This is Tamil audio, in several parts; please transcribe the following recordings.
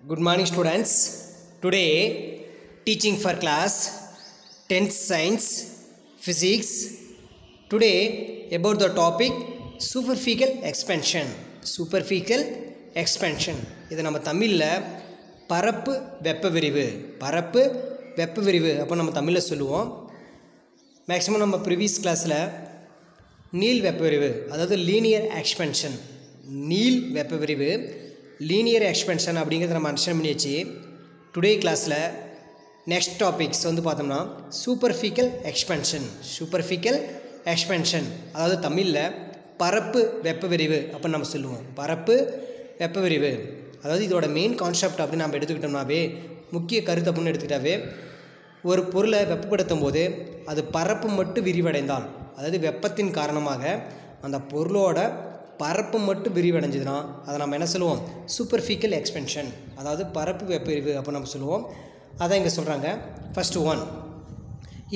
Good morning students. Today teaching for class 10th science physics. Today about the topic superficial expansion. Superficial expansion. இது நம்ம தமிழ்ல பரப்பு வெப்ப விரிவு. பரப்பு வெப்ப விரிவு அப்ப நம்ம தமிழ்ல சொல்லுவோம். மேக்ஸिमम நம்ம previous classல நீள் வெப்ப விரிவு அதாவது linear expansion. நீள் வெப்ப விரிவு linear expansion அப்படிங்கறத நம்ம அண்டர்ஸ்டாண்ட் பண்ணியாச்சு. டுடே கிளாஸ்ல நெக்ஸ்ட் டாபிக்ஸ் வந்து பார்த்தோம்னா superficial expansion. superficial expansion அதாவது தமிழ்ல பரப்பு வெப்ப விரிவு அப்ப நம்ம சொல்லுவோம். பரப்பு வெப்ப விரிவு அதாவது இதோட மெயின் கான்செப்ட் அப்படி நாம எடுத்துக்கிட்டோம்னாவே முக்கிய கருத்து அப்படினு எடுத்துக்கிட்டாவே ஒரு பொருளை வெப்பப்படுத்தும் போது அது பரப்பு மட்டும் விரிவடைந்தால் அதாவது வெப்பத்தின் காரணமாக அந்த பொருளோட பரப்பு மட்டும் விரிவடைஞ்சதுனா அதை நம்ம என்ன சொல்லுவோம் superficial expansion அதாவது பரப்பு வெப்ப விரிவு அப்ப நம்ம சொல்லுவோம். அத இங்க சொல்றாங்க. First one,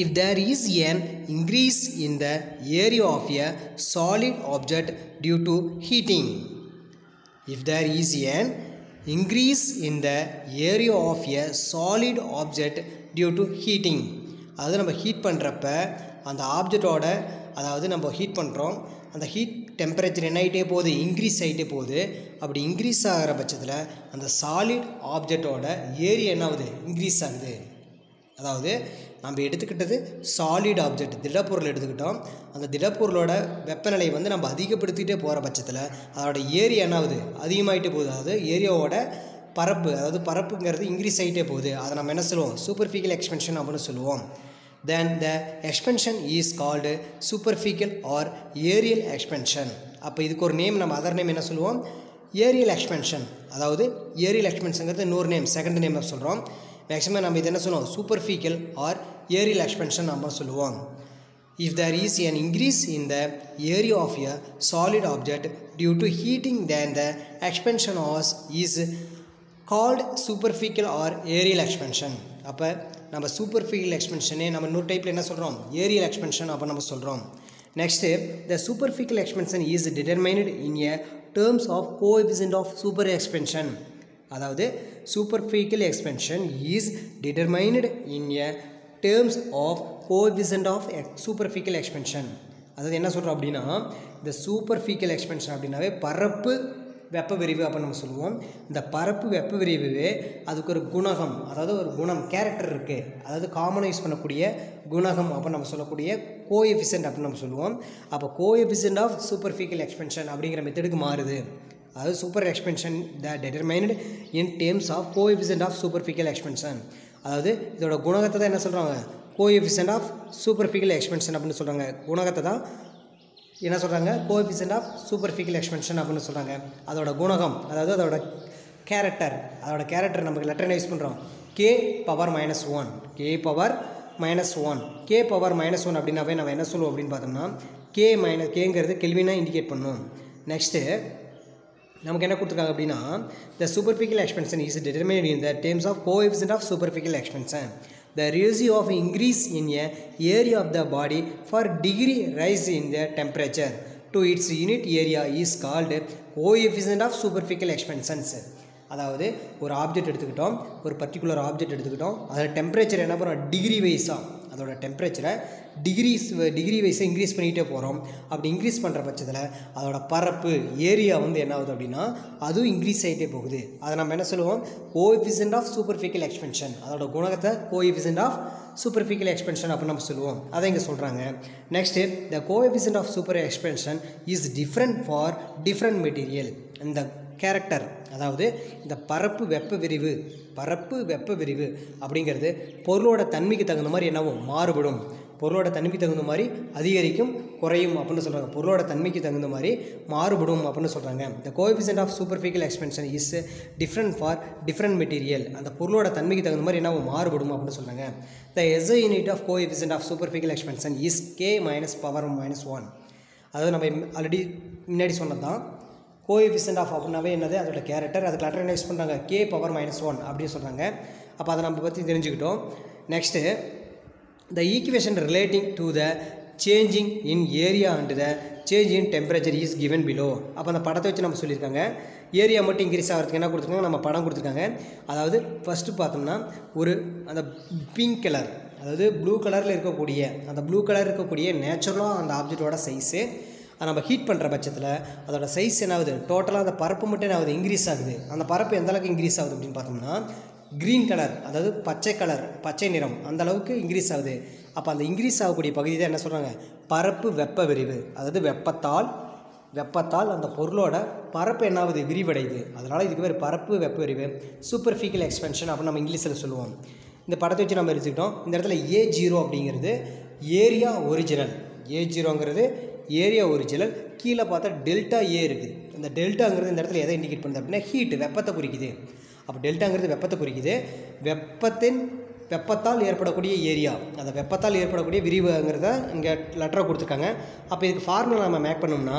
if there is an increase in the area of a solid object due to heating. If there is an increase in the area of a solid object due to heating. அதாவது நம்ம ஹீட் பண்றப்ப அந்த ஆப்ஜெக்ட்டோட அதாவது நம்ம ஹீட் பண்றோம் அந்த ஹீட் டெம்பரேச்சர் என்ன ஆயிட்டே போகுது இன்க்ரீஸ் ஆயிட்டே போகுது. அப்படி இன்க்ரீஸ் ஆகிற பட்சத்தில் அந்த சாலிட் ஆப்ஜெக்டோட ஏரியா என்ன ஆகுது இன்க்ரீஸ் ஆகுது. அதாவது நம்ம எடுத்துக்கிட்டது சாலிட் ஆப்ஜெக்ட் திடப்பொருள் எடுத்துக்கிட்டோம். அந்த திடப்பொருளோட வெப்பநிலை வந்து நம்ம அதிகப்படுத்திக்கிட்டே போகிற பட்சத்தில் அதோட ஏரியா என்ன ஆகுது அதிகமாகிட்டே போகுது. அதாவது ஏரியாவோட பரப்பு அதாவது பரப்புங்கிறது இன்க்ரீஸ் ஆகிட்டே போகுது. அதை நம்ம என்ன சொல்லுவோம் superficial expansion அப்படின்னு சொல்லுவோம். Then the expansion is called superficial or aerial expansion. அப்போ இதுக்கு ஒரு நேம் நம்ம அதர் நேம் என்ன சொல்லுவோம் aerial expansion. அதாவது aerial expansionங்கிறது இன்னொரு நேம் செகண்ட் நேம் சொல்கிறோம். மேக்ஸிமம் நம்ம இது என்ன சொல்லுவோம் superficial or aerial expansion நம்ம சொல்லுவோம். If there is an increase in the area of a solid object due to heating then the expansion is called superficial or aerial expansion. அப்போ நம்ம superficial expansion நம்ம இன்னொரு டைப்ல என்ன சொல்றோம் aerial expansion அப்ப நம்ம சொல்றோம். Next, the superficial expansion is determined in a terms of coefficient of super expansion. அதாவது superficial expansion is determined in a terms of coefficient of superficial expansion. அதாவது என்ன சொல்றோம் அப்படினா the superficial expansion அப்படினாவே பரப்பு வெப்ப விரிவு அப்ப நம்ம சொல்லுவோம். இந்த பரப்பு வெப்ப விரிவுவே அதுக்கு ஒரு குணகம் அதாவது ஒரு குணம் கேரக்டர் இருக்கு. அதாவது காமனா யூஸ் பண்ணக்கூடிய குணகம் அப்ப நம்ம சொல்லக்கூடிய கோஎஃபிஷியன்ட் அப்ப நம்ம சொல்லுவோம். அப்ப கோஎஃபிஷியன்ட் ஆஃப் superficial expansion அப்படிங்கற மெத்தடுக்கு மாறுது. அதாவது super expansion that determined in terms of coefficient of superficial expansion. அதாவது இதோட குணகத்தை தான் என்ன சொல்றாங்க coefficient of superficial expansion அப்படினு சொல்றாங்க. குணகத்தை தான் என்ன சொல்றாங்க coefficient of superficial expansion அப்படினு சொல்றாங்க. அதோட குணகம் அதாவது அதோட கேரக்டர் நமக்கு லெட்டர் யூஸ் பண்றோம் k power -1 k power -1 k power -1 அப்படினாவே நம்ம என்ன சொல்லுவோம் அப்படினு பார்த்தோம்னா kங்கிறது கெல்வினா இன்டிகேட் பண்ணும். நெக்ஸ்ட் நமக்கு என்ன கொடுத்திருக்காங்க அப்படினா the superficial expansion is determined in the terms of coefficient of superficial expansion. The ratio of increase in a area of the body for degree rise in the temperature to its unit area is called coefficient of superficial expansions. அதாவது ஒரு ஆப்ஜெக்ட் எடுத்துக்கிட்டோம் ஒரு பர்టిక్యులர் ஆப்ஜெக்ட் எடுத்துக்கிட்டோம் அதோட டெம்பரேச்சர் என்ன பண்றோம் டிகிரி வைஸா அதோட டெம்பரேச்சரை டிகிரி வைஸா இன்க்ரீஸ் பண்ணிட்டே போறோம். அப்படி இன்க்ரீஸ் பண்ற பட்சத்துல அதோட பரப்பு ஏரியா வந்து என்ன ஆகுது அப்படினா அது இன்க்ரீஸ் ஆயிட்டே போகுது. அத நம்ம என்ன சொல்லுவோம் coefficient of superficial expansion. அதோட குணகத்தை coefficient of superficial expansion அப்ப நம்ம சொல்லுவோம். அத இங்க சொல்றாங்க. Next, the coefficient of super expansion is different for different material. இந்த கேரக்டர் அதாவது இந்த பரப்பு வெப்ப விரிவு அப்படிங்கிறது பொருளோட தன்மைக்கு தகுந்த மாதிரி என்னவோ மாறுபடும். பொருளோட தன்மைக்கு தகுந்த மாதிரி அதிகரிக்கும் குறையும் அப்படினு சொல்றாங்க. பொருளோட தன்மைக்கு தகுந்த மாதிரி மாறுபடும் அப்படினு சொல்றாங்க. The coefficient of superficial expansion is different for different material. அந்த பொருளோட தன்மைக்கு தகுந்த மாதிரி என்னவோ மாறுபடும் அப்படினு சொல்றாங்க. The SI unit of coefficient of superficial expansion is k minus power -1. அதாவது நம்ம ஆல்ரெடி முன்னாடி சொன்னதான் coefficient of அப்படினாவே என்னது அதோட கேரக்டர் அதுக்கு லெட்டர் யூஸ் பண்றாங்க k power -1 அப்படி சொல்றாங்க. அப்ப அத நம்ம பத்தி தெரிஞ்சுக்கிட்டோம். Next the equation relating to the changing in area and the change in temperature is given below. அப்போ அந்த படத்தை வச்சு நம்ம சொல்லியிருக்காங்க. ஏரியா மட்டும் இன்க்ரீஸ் ஆகிறதுக்கு என்ன கொடுத்துருக்காங்க, நம்ம படம் கொடுத்துருக்காங்க. அதாவது ஃபஸ்ட்டு பார்த்தோம்னா ஒரு அந்த பிங்க் கலர், அதாவது ப்ளூ கலரில் இருக்கக்கூடிய அந்த ப்ளூ கலர் இருக்கக்கூடிய நேச்சுரலாக அந்த ஆப்ஜெக்டோட சைஸு நம்ம ஹீட் பண்ணுற பட்சத்தில் அதோட சைஸ் என்ன ஆகுது, டோட்டலாக அந்த பரப்பு மட்டும் என்ன ஆகுது, இன்க்ரீஸ் ஆகுது. அந்த பரப்பு எந்த அளவுக்கு இன்க்ரீஸ் ஆகுது அப்படின்னு பார்த்தோம்னா க்ரீன் கலர், அதாவது பச்சை நிறம் அந்த அளவுக்கு இன்க்ரீஸ் ஆகுது. அப்போ அந்த இன்க்ரீஸ் ஆகக்கூடிய பகுதி தான் என்ன சொல்கிறாங்க, பரப்பு வெப்ப விரிவு. அதாவது வெப்பத்தால் அந்த பொருளோட பரப்பு என்ன ஆகுது, விரிவடையுது. அதனால் இதுக்கு பேர் பரப்பு வெப்ப விரிவு, சூப்பர்ஃபிகல் எக்ஸ்பென்ஷன் அப்படின்னு நம்ம இங்கிலீஷில் சொல்லுவோம். இந்த படத்தை வச்சு நம்ம எடுத்துக்கிட்டோம். இந்த இடத்துல A0 அப்படிங்கிறது ஏரியா ஒரிஜினல். A0ங்கிறது ஏரியா ஒரிஜினல். கீழே பார்த்தா டெல்டா ஏ இருக்குது. அந்த டெல்டாங்கிறது இந்த இடத்துல எதை இண்டிகேட் பண்ணுது அப்படின்னா ஹீட், வெப்பத்தை குறிக்குது. அப்போ டெல்டாங்கிறது வெப்பத்தை குறிக்குது. வெப்பத்தால் ஏற்படக்கூடிய ஏரியா, அந்த வெப்பத்தால் ஏற்படக்கூடிய விரிவுங்கிறத இங்கே லெட்டரை கொடுத்துருக்காங்க. அப்போ இதுக்கு ஃபார்முலா நம்ம மேக் பண்ணோம்னா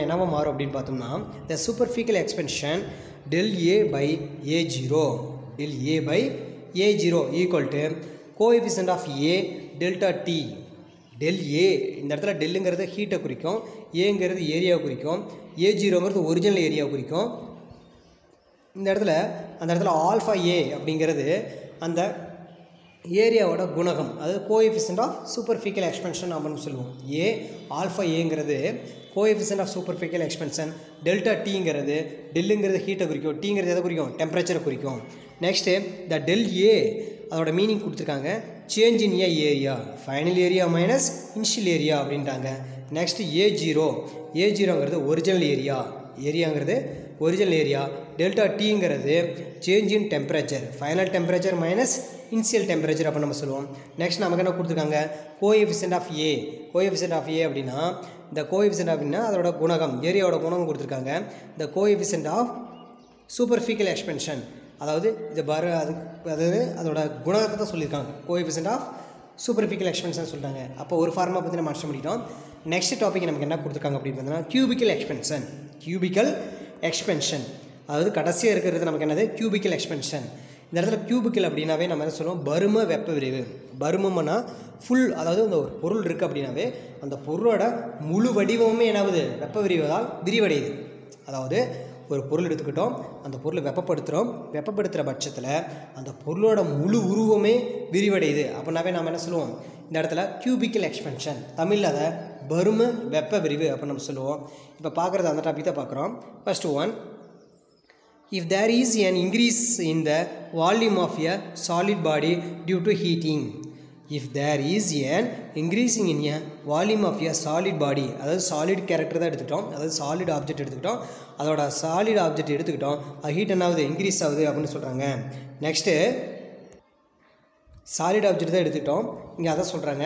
என்னவோ மாறும் அப்படின்னு பார்த்தோம்னா the superficial expansion del A by A0 equal to coefficient of A delta T. del A இந்த இடத்துல டெல்லுங்கிறது ஹீட்டை குறிக்கும், ஏங்கிறது ஏரியாவை குறிக்கும், A0ங்கிறது ஒரிஜினல் ஏரியாவை குறிக்கும். அந்த இடத்துல ஆல்ஃபா ஏ அப்படிங்கிறது அந்த ஏரியாவோட குணகம், அதாவது கோஎஃபிஷியன்ட் ஆஃப் சூப்பர்ஃபிகல் எக்ஸ்பென்ஷன் அப்படின்னு சொல்லுவோம். ஆல்ஃபா ஏங்கிறது coefficient of superficial expansion. Delta டெல்லுங்கிறது ஹீட்டை குறிக்கும், டீங்கிறது எதை குறிக்கும், டெம்பரேச்சரை குறிக்கும். நெக்ஸ்ட்டு இந்த del A அதோட மீனிங் கொடுத்துருக்காங்க, change in area, final area minus initial area அப்படின்ட்டாங்க. நெக்ஸ்ட்டு ஏஜிரோங்கிறது ஒரிஜினல் ஏரியாங்கிறது ஒரிஜினல் ஏரியா. டெல்டா டீங்கிறது change in temperature, final temperature minus initial temperature அப்போ நம்ம சொல்லுவோம். நெக்ஸ்ட் நமக்கு என்ன கொடுத்துருக்காங்க, கோஎஃபிஷியன்ட் ஆஃப் ஏ அப்படின்னா இந்த கோஎஃபிஷியன்ட் அப்படின்னா அதோட குணகம், ஏரியாவோட குணகம் கொடுத்துருக்காங்க. இந்த கோஎஃபிஷியன்ட் ஆஃப் சூப்பர்ஃபிகல் எக்ஸ்பென்ஷன், அதாவது அதாவது அதோட குணகத்தை தான் சொல்லியிருக்காங்க. கோஎஃபிஷியன்ட் ஆஃப் சூப்பர்ஃபிகல் எக்ஸ்பென்ஷன் சொல்லிட்டாங்க. அப்போ ஒரு ஃபார்மா பற்றி நம்ம மாற்ற முடியும். நெக்ஸ்ட் டாபிக் நமக்கு என்ன கொடுத்துருக்காங்க அப்படின்னு பார்த்தீங்கன்னா கியூபிக்கல் எக்ஸ்பென்ஷன், அதாவது கடைசியாக இருக்கிறது நமக்கு என்னது, கியூபிக்கல் எக்ஸ்பென்ஷன். இந்த இடத்துல கியூபிக்கல் அப்படின்னாவே நம்ம என்ன சொல்லுவோம், பரும வெப்ப விரிவு. பருமம்னா ஃபுல், அதாவது அந்த ஒரு பொருள் இருக்குது அப்படின்னாவே அந்த பொருளோட முழு வடிவமே என்னாவது, வெப்ப விரிவதால் விரிவடையுது. அதாவது ஒரு பொருள் எடுத்துக்கிட்டோம், அந்த பொருளை வெப்பப்படுத்துகிற பட்சத்தில் அந்த பொருளோட முழு உருவமே விரிவடையுது அப்படின்னாவே நம்ம என்ன சொல்லுவோம், இந்த இடத்துல கியூபிக்கல் எக்ஸ்பென்ஷன், தமிழில் அதை பரும வெப்ப விரிவு அப்படின்னு நம்ம சொல்லுவோம். இப்போ பார்க்குறது அந்த டாபிக் தான் பார்க்குறோம். First one, if there is an increase in the volume of a solid body due to heating. If there is an increasing in a volume of a solid body, அதாவது சாலிட் கேரக்டர் தான் எடுத்துக்கிட்டோம், அதாவது சாலிட் ஆப்ஜெக்ட் எடுத்துக்கிட்டோம், அதோட சாலிட் ஆப்ஜெக்ட் எடுத்துக்கிட்டோம், அது ஹீட் என்ன ஆகுது, இன்க்ரீஸ் ஆகுது அப்படின்னு சொல்கிறாங்க. நெக்ஸ்ட்டு சாலிட் ஆப்ஜெக்ட் தான் எடுத்துக்கிட்டோம், இங்கே அதான் சொல்கிறாங்க.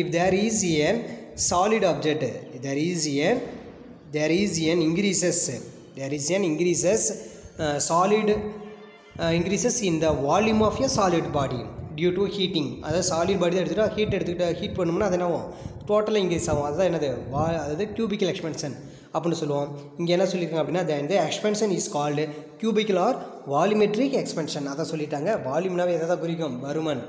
if there is an solid object, there is an increases increases in the volume of a solid body due to heating. அதாவது சாலிட் பாடி தான் எடுத்துக்கிட்டா ஹீட் பண்ணோம்னா அது என்னவும் டோட்டலாக இன்க்ரீஸ் ஆகும். அதுதான் என்னது, அதாவது கியூபிக்கல் எக்ஸ்பென்ஷன் அப்படின்னு சொல்லுவோம். இங்கே என்ன சொல்லியிருக்காங்க அப்படின்னா இந்த expansion is called cubical or volumetric expansion. அதை சொல்லிட்டாங்க. வால்யூம்னாவே எதை தான் குறிக்கும், பருமன்.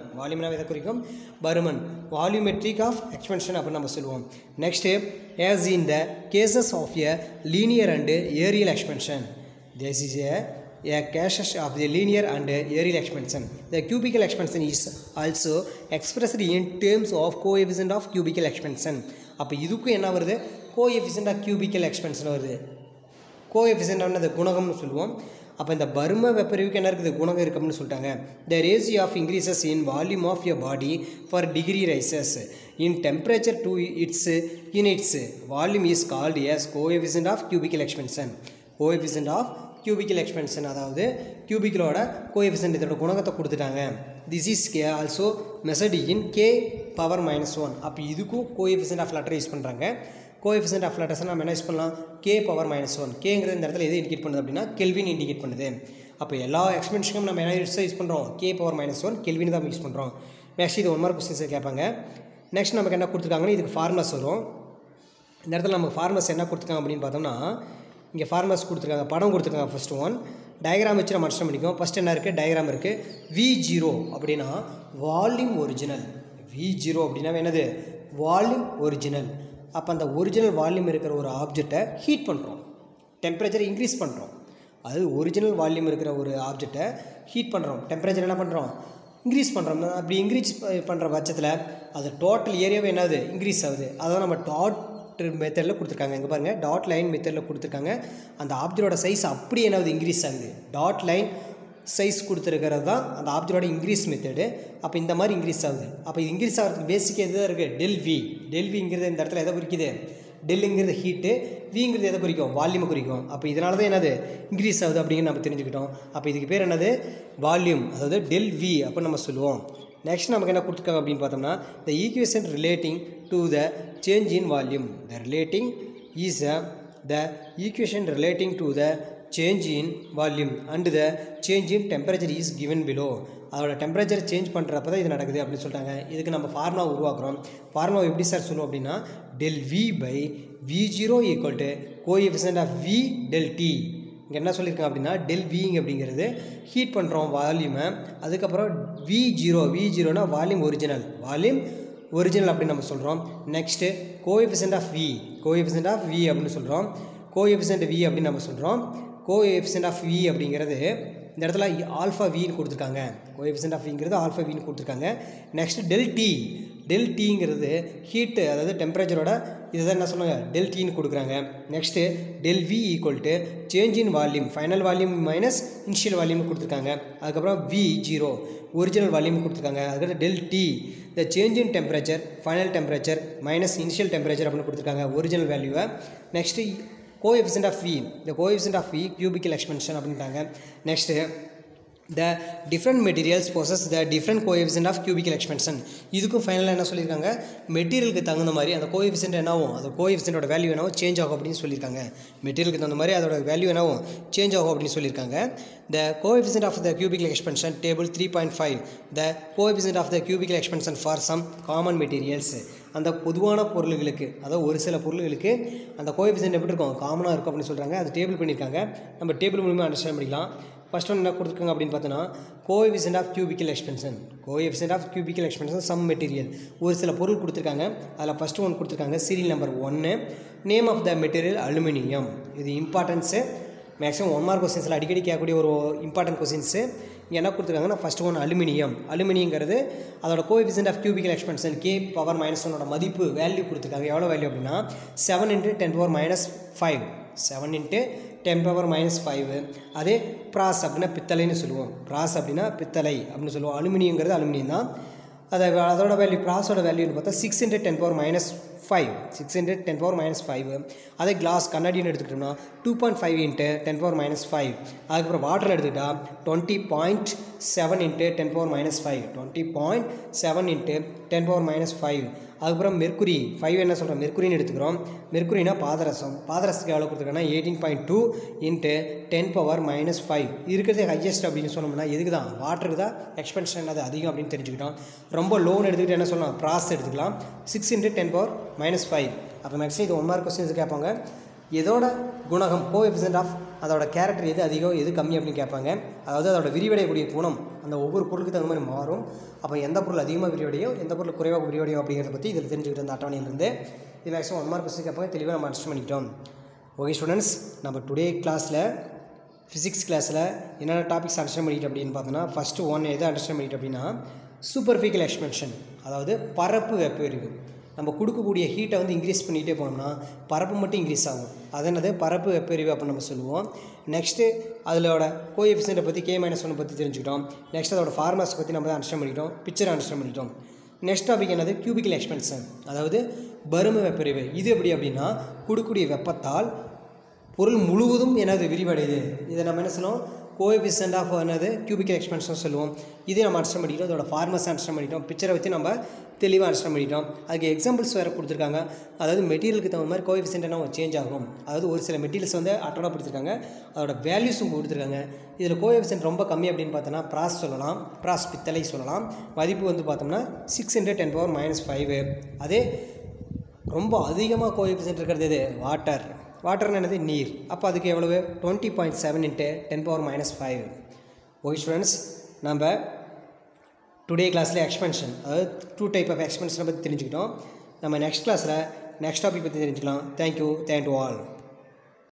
வால்யூமெட்ரிக் ஆஃப் எக்ஸ்பென்ஷன் அப்படின்னு நம்ம சொல்லுவோம். Next, as in the cases of a linear and aerial expansion, this is a cases of the linear and aerial expansion. The cubical expansion is also expressed in terms of coefficient of cubical expansion. அப்போ இதுக்கும் என்ன வருது, கோஎஃபிஷியன்ட் ஆஃப் கியூபிக்கல் எக்ஸ்பென்ஷன் வருது. கோஎஃபிஷியன்ட் ஆனது குணகம்னு சொல்லுவோம். அப்போ இந்த பரும வெப்பரிவுக்கு என்ன இருக்குது, குணகம் இருக்குன்னு சொல்லிட்டாங்க. The ratio of increases in volume of your body for degree rises in temperature to its units volume is called as coefficient of cubical expansion. அதாவது கியூபிக்கலோட கோஎஃபிஷியன்ட் இதோட குணகத்தை கொடுத்துட்டாங்க. This is also measured in K power -1. அப்போ இதுக்கும் கோஎஃபிஷியன்ட் ஆஃப் லெட்டர் யூஸ் பண்ணுறாங்க. கோஎஃபிஷியன்ட் ஆஃப் லெட்டர்ஸ் நம்ம என்ன யூஸ் பண்ணலாம், K power -1. கேங்கிறது இந்த இடத்துல எது இண்டிகேட் பண்ணுது அப்படின்னா கெல்வின் இண்டிகேட் பண்ணுது. அப்போ எல்லா எக்ஸ்பென்ஷனுக்கும் நம்ம என்ன யூஸ் பண்ணுறோம், K power -1 கெல்வின் தான் யூஸ் பண்ணுறோம். நெக்ஸ்ட் இது 1 மார்க் கொஸ்டின்ஸை கேட்பாங்க. நெக்ஸ்ட் நமக்கு என்ன கொடுத்துருக்காங்கன்னா இதுக்கு ஃபார்முலாஸ் வரும். இந்த இடத்துல நமக்கு ஃபார்முலாஸ் என்ன கொடுத்துருக்காங்க அப்படின்னு பார்த்தோம்னா இங்கே ஃபார்முலாஸ் கொடுத்துருக்காங்க, படம் கொடுத்துருக்காங்க. ஃபஸ்ட் ஒன் டயக்ராம் வச்சு நம்ம அண்டர்ஸ்டாண்ட் பண்ணிக்கோம். ஃபஸ்ட் என்ன இருக்குது, டயக்ராம் இருக்குது. V0 அப்படின்னா வால்யூம் ஒரிஜினல். V0 அப்படின்னா என்னது, வால்யூம் ஒரிஜினல். அப்போ அந்த ஒரிஜினல் வால்யூம் இருக்கிற ஒரு ஆப்ஜெக்டை ஹீட் பண்ணுறோம், டெம்பரேச்சரை இன்க்ரீஸ் பண்ணுறோம். அது ஒரிஜினல் வால்யூம் இருக்கிற ஒரு ஆப்ஜெக்டை ஹீட் பண்ணுறோம், டெம்பரேச்சர் என்ன பண்ணுறோம், இன்க்ரீஸ் பண்ணுறோம். அப்படி இன்க்ரீஸ் பண்ணுற பட்சத்தில் அது டோட்டல் ஏரியாவே என்னது, இன்க்ரீஸ் ஆகுது. அதான் நம்ம டாட் மெத்தடில் கொடுத்துருக்காங்க. இங்கே பாருங்கள், டாட் லைன் மெத்தடில் கொடுத்துருக்காங்க. அந்த ஆப்ஜெக்டோட சைஸ் அப்படி என்னாவது இன்க்ரீஸ் ஆகுது. டாட் லைன் சைஸ் கொடுத்துருக்கிறது தான் அந்த ஆப்ஜெக்டோட இன்க்ரீஸ் மெத்தடு. அப்போ இந்த மாதிரி இன்க்ரீஸ் ஆகுது. அப்போ இது இன்க்ரீஸ் ஆகிறதுக்கு பேசிக் எது இருக்குது, டெல் வி. டெல் விங்கிறது இந்த இடத்துல எதை குறிக்குது, டெல்லுங்கிறது ஹீட்டு, விங்கிறது எதை குறிக்கும், வால்யூமை குறிக்கும். அப்போ இதனால தான் என்னது இன்க்ரீஸ் ஆகுது அப்படிங்கிறது நம்ம தெரிஞ்சுக்கிட்டோம். அப்போ இதுக்கு பேர் என்னது, வால்யூம், அதாவது டெல் வி அப்படின்னு நம்ம சொல்லுவோம். நெக்ஸ்ட் நமக்கு என்ன கொடுத்துருக்காங்க அப்படின்னு பார்த்தோம்னா, the equation relating to the change in volume. The relating is the equation relating to the change in volume and the change in temperature is given below. அதோட டெம்பரேச்சர் சேஞ்ச் பண்ணுறப்ப தான் இது நடக்குது அப்படின்னு சொல்லிட்டாங்க. இதுக்கு நம்ம ஃபார்முலா உருவாக்குறோம். ஃபார்முலா எப்படி சார் சொல்லுவோம் அப்படின்னா, del v by v0 equal to coefficient of v del t. இங்கே என்ன சொல்லியிருக்காங்க அப்படின்னா, del v அப்படிங்கிறது ஹீட் பண்ணுறோம் வால்யூமை. அதுக்கப்புறம் v0னா வால்யூம் ஒரிஜினல், அப்படின்னு நம்ம சொல்கிறோம். நெக்ஸ்ட்டு கோஎஃபிஷியன்ட் ஆஃப் v அப்படின்னு சொல்கிறோம். கோஎஃபிஷியன்ட் v அப்படின்னு நம்ம சொல்கிறோம். கோஎஃபிஷியன்ட் ஆஃப் v அப்படிங்கிறது இந்த இடத்துல ஆல்ஃபா வின்னு கொடுத்துருக்காங்க. கோஎஃபிஷியன்ட் ஆஃப் விங்கிறது ஆல்ஃபா வின்னு கொடுத்துருக்காங்க. நெக்ஸ்ட் டெல் டீங்கிறது ஹீட்டு, அதாவது டெம்பரேச்சரோட இதுதான் என்ன சொல்லுவாங்க, டெல் டீன்னு கொடுக்குறாங்க. Next del v equal to change in volume, final volume minus initial volume கொடுத்துருக்காங்க. அதுக்கப்புறம் v0 ஒரிஜினல் வால்யூம் கொடுத்துருக்காங்க. அதுக்கப்புறம் del T the change in temperature, final temperature minus initial temperature அப்படின்னு கொடுத்துருக்காங்க ஒரிஜினல் வேல்யூவை. Next coefficient of v, the coefficient of v cubical expansion அப்படின்ட்டாங்க. Next the different materials possess the different coefficient of cubical expansion. இதுக்கும் ஃபைனலாக என்ன சொல்லியிருக்காங்க, மெட்டீரியலுக்கு தகுந்த மாதிரி அந்த கோஎஃபிஷியன்ட் என்னாகும், அந்த கோஎஃபிஷியன்ட்டோட வேல்யூ என்னவோ சேஞ்ச் ஆகும் அப்படின்னு சொல்லியிருக்காங்க. மெட்டீரியலுக்கு தகுந்த மாதிரி அதோட வேல்யூ என்னவோ சேஞ்ச் ஆகும் அப்படின்னு சொல்லியிருக்காங்க. The coefficient of the cubical expansion table 3.5, the coefficient of the cubical expansion for some common materials. அந்த பொதுவான பொருள்களுக்கு, அதாவது ஒரு சில பொருள்களுக்கு அந்த கோஎஃபிஷியன்ட் எப்படி இருக்கும், காமனாக இருக்கும் அப்படின்னு சொல்கிறாங்க. அது டேபிள் பண்ணியிருக்காங்க. நம்ம டேபிள் மூலமாக அண்டர்ஸ்டாண்ட் பண்ணிக்கலாம். ஃபர்ஸ்ட் ஒன் என்ன கொடுத்துருக்காங்க அப்படின்னு பார்த்தோன்னா, coefficient of cubical expansion some material. ஒரு சில பொருள் கொடுத்துருக்காங்க. அதில் ஃபஸ்ட்டு ஒன் கொடுத்துருக்காங்க, serial number 1, name of the material aluminium. இது இம்பார்ட்டன்ஸு, மேக்ஸிமம் 1 மார்க் கொஸ்டின்ஸில் அடிக்கடி கேட்கக்கூடிய ஒரு இம்பார்ட்டன்ட் கொஸ்டின்ஸு. இங்கே என்ன கொடுத்துருக்காங்கன்னா, ஃபஸ்ட்டு ஒன் அலுமினியங்கிறது அதோட கோஎஃபிஷியன்ட் ஆஃப் கியூபிக்கல் எக்ஸ்பென்ஷன் K⁻⁻1 மதிப்பு வேல்யூ கொடுத்துருக்காங்க. எவ்வளோ வேல்யூ அப்படின்னா 7 × 10⁻5, 7 × 10⁻5. அதே பிராஸ் அப்படின்னா பித்தளைன்னு சொல்லுவோம். பிராஸ் அப்படின்னா பித்தளை அப்படின்னு சொல்லுவோம். அலுமினியங்கிறது அலுமினியம் தான். அதோட வேல்யூ, பிராஸோட வேல்யூன்னு பார்த்தா 6 × 10⁻5. அதே கிளாஸ் கண்ணாடின்னு எடுத்துக்கிட்டோம்னா 2.5 × 10⁻5. அதுக்கப்புறம் வாட்டர் எடுத்துக்கிட்டால் 20.7 × 10⁻5, 20.7 × 10⁻5. அதுக்கப்புறம் மெர்க்குரி 5 என்ன சொல்கிறோம், மெர்க்குரின்னு எடுத்துக்கிறோம். மெர்க்குரினா பாதரசத்துக்கு எவ்வளோ கொடுத்துருக்காங்கன்னா 18.2 × 10⁻5. இருக்கிறதே ஹையஸ்ட் அப்படின்னு சொன்னோம்னா எதுக்கு தான், வாட்டருக்கு தான் எக்ஸ்பென்ஷன் அது அதிகம் அப்படின்னு தெரிஞ்சுக்கிட்டோம். ரொம்ப லோன் எடுத்துக்கிட்டு என்ன சொல்லலாம், ப்ராஸ் எடுத்துக்கலாம். 6 × 10⁻5. அப்போ மேக்ஸிமம் இது 1 மார்க் கொஸ்டின்ஸ் கேட்பாங்க. எதோட குணகம், கோஎஃபிஷியன்ட் ஆஃப் அதோட கேரக்டர் எது அதிகம் எது கம்மி அப்படின்னு கேட்பாங்க. அதாவது அதோட விரிவடையக்கூடிய குணம் அந்த ஒவ்வொரு பொருளுக்கு தகுந்த மாதிரி மாறும். அப்போ எந்த பொருள் அதிகமாக விரிவடையும், எந்த பொருள் குறைவாக விரிவடையும் அப்படிங்கிறத பற்றி இதில் தெரிஞ்சுக்கிட்டு அந்த அட்டவணையிலேருந்து இது மேக்ஸிமம் 1 மார்க் கொஸ்டின் கேட்பாங்க. தெளிவாக நம்ம அண்டர்ஸ்டாண்ட் பண்ணிக்கிட்டோம். ஓகே ஸ்டூடெண்ட்ஸ், நம்ம டுடே கிளாஸில் ஃபிசிக்ஸ் கிளாஸில் என்னென்ன டாபிக்ஸ் அண்டர்ஸ்டாண்ட் பண்ணிக்கிட்டு அப்படின்னு பார்த்தோன்னா, ஃபஸ்ட்டு ஒன் எதை அண்டர்ஸ்டாண்ட் பண்ணிக்கிட்டு அப்படின்னா சூப்பர்ஃபிகல் எக்ஸ்பென்ஷன், அதாவது பரப்பு வெப்பவிரிவு. நம்ம கொடுக்கக்கூடிய ஹீட்டை வந்து இன்க்ரீஸ் பண்ணிகிட்டே போனோம்னா பரப்பு மட்டும் இன்க்ரீஸ் ஆகும். அது என்னது, பரப்பு வெப்பவிரிவு அப்படின்னு நம்ம சொல்லுவோம். நெக்ஸ்ட்டு அதோட கோஎஃபிஷியன்ட்டை பற்றி K-1 பற்றி தெரிஞ்சுக்கிட்டோம். நெக்ஸ்ட் அதோட ஃபார்முலாஸ் பற்றி நம்ம அண்டர்ஸ்டாண்ட் பண்ணிக்கிட்டோம், பிக்சரை அண்டர்ஸ்டாண்ட் பண்ணிட்டோம். நெக்ஸ்ட் டாபிக் என்னது, கியூபிக்கல் எக்ஸ்பென்ஷன், அதாவது பரும வெப்பவிரிவு. இது எப்படி அப்படின்னா, கொடுக்கக்கூடிய வெப்பத்தால் பொருள் முழுவதும் என்னது விரிவடையுது. இதை நம்ம என்ன சொல்லுவோம், கோஎஃபிஷியன்ட் ஆஃப் என்னது கியூபிக்கல் எக்ஸ்பென்ஷன் சொல்லுவோம். இதே நம்ம அண்டர்ஸ்டாண்ட் பண்ணிட்டோம். அதோட ஃபார்முலாஸ் அண்டர்ஸ்டாண்ட் பண்ணிட்டோம். பிக்சரை வச்சு நம்ம தெளிவாக அண்டர்ஸ்டாண்ட் பண்ணிட்டோம். அதுக்கு எக்ஸாம்பிள்ஸ் வேறு கொடுத்துருக்காங்க. அதாவது மெட்டீரியலுக்கு தகுந்த மாதிரி கோஎஃபிஷியன்ட் என்ன சேஞ்ச் ஆகும். அதாவது ஒரு சில மெட்டீரியல்ஸ் வந்து அட்டோட கொடுத்துருக்காங்க, அதோட வேல்யூஸும் கொடுத்துருக்காங்க. இதில் கோஎஃபிஷியன்ட் ரொம்ப கம்மி அப்படின்னு பார்த்தோன்னா பிராஸ் சொல்லலாம், பிராஸ் பித்தளை சொல்லலாம். மதிப்பு வந்து பார்த்தோம்னா 6 × 10⁻5. அதே ரொம்ப அதிகமாக கோஎஃபிஷியன்ட் இருக்கிறது எது, வாட்டர்னு என்னது, நீர். அப்போ அதுக்கு எவ்வளவு, 20.7 × 10⁻5. ஓகே ஸ்டூடெண்ட்ஸ், நம்ம டுடே கிளாஸில் எக்ஸ்பென்ஷன், அதாவது 2 டைப் ஆஃப் எக்ஸ்பென்ஷனை பற்றி தெரிஞ்சுக்கிட்டோம். நம்ம நெக்ஸ்ட் கிளாஸில் நெக்ஸ்ட் டாபிக் பற்றி தெரிஞ்சுக்கலாம். Thank you to all.